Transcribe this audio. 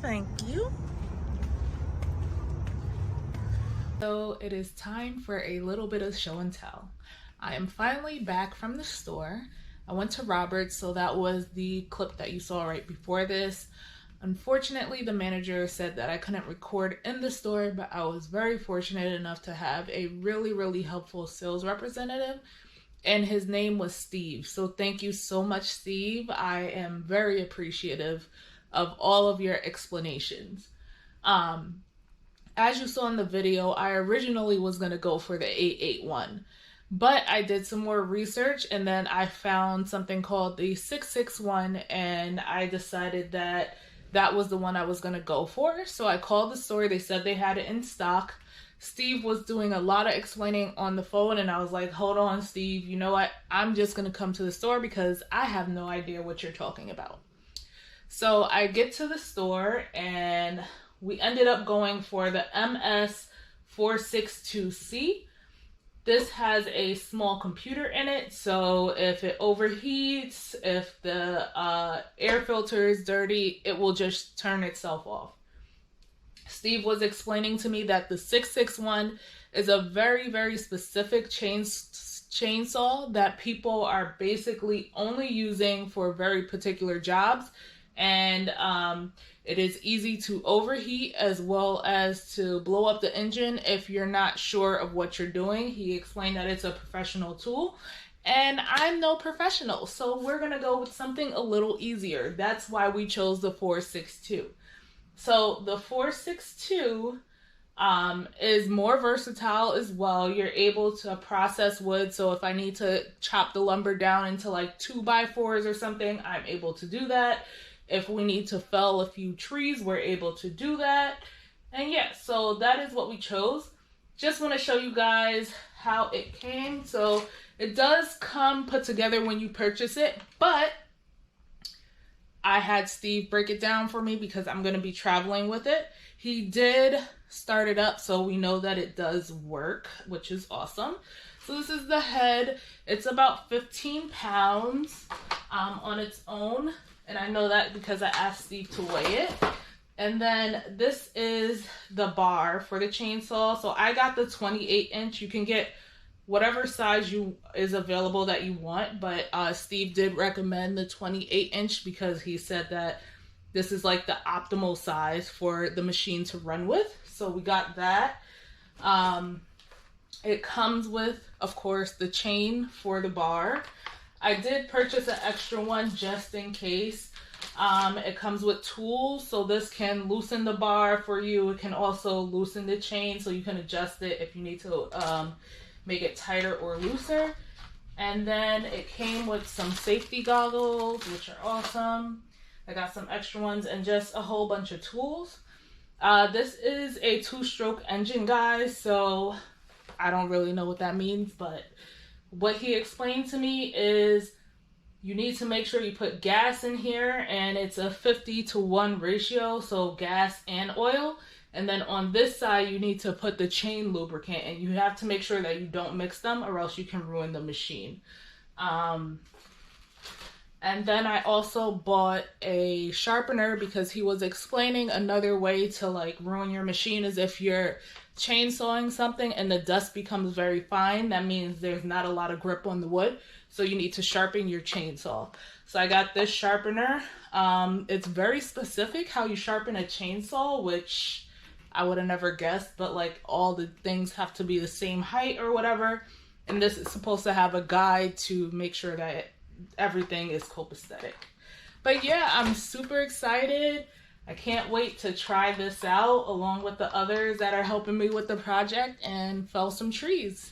Thank you. So it is time for a little bit of show and tell. I am finally back from the store. I went to Robert's, so that was the clip that you saw right before this. Unfortunately, the manager said that I couldn't record in the store, but I was very fortunate enough to have a really helpful sales representative, and his name was Steve. So thank you so much, Steve. I am very appreciative of all of your explanations. As you saw in the video, I originally was going to go for the 881, but I did some more research and then I found something called the 661, and I decided that that was the one I was going to go for. So I called the store. They said they had it in stock. Steve was doing a lot of explaining on the phone, and I was like, hold on, Steve, you know what? I'm just going to come to the store because I have no idea what you're talking about. So I get to the store and we ended up going for the MS462C. This has a small computer in it, so if it overheats, if the air filter is dirty, it will just turn itself off. Steve was explaining to me that the 661 is a very specific chainsaw that people are basically only using for very particular jobs, and it is easy to overheat as well as to blow up the engine if you're not sure of what you're doing. He explained that it's a professional tool, and I'm no professional, so we're gonna go with something a little easier. That's why we chose the 462. So the 462 is more versatile as well. You're able to process wood, so if I need to chop the lumber down into like 2x4s or something, I'm able to do that. If we need to fell a few trees, we're able to do that. And yeah, so that is what we chose. Just want to show you guys how it came. So it does come put together when you purchase it, but I had Steve break it down for me because I'm going to be traveling with it. He did start it up, so we know that it does work, which is awesome. So this is the head. It's about 15 pounds on its own. And I know that because I asked Steve to weigh it. And then this is the bar for the chainsaw. So I got the 28-inch. You can get whatever size is available that you want. But Steve did recommend the 28-inch because he said that this is like the optimal size for the machine to run with. So we got that. It comes with, of course, the chain for the bar. I did purchase an extra one just in case. It comes with tools, so this can loosen the bar for you. It can also loosen the chain, so you can adjust it if you need to make it tighter or looser. And then it came with some safety goggles, which are awesome. I got some extra ones and just a whole bunch of tools. This is a 2-stroke engine, guys, so I don't really know what that means, but what he explained to me is you need to make sure you put gas in here, and it's a 50-to-1 ratio, so gas and oil. And then on this side, you need to put the chain lubricant, and you have to make sure that you don't mix them or else you can ruin the machine. And then I also bought a sharpener because he was explaining another way to like ruin your machine is if you're chainsawing something and the dust becomes very fine. That means there's not a lot of grip on the wood, so you need to sharpen your chainsaw. So I got this sharpener. It's very specific how you sharpen a chainsaw, which I would have never guessed, but like all the things have to be the same height or whatever, and this is supposed to have a guide to make sure that everything is copacetic. But yeah, I'm super excited. I can't wait to try this out along with the others that are helping me with the project and fell some trees.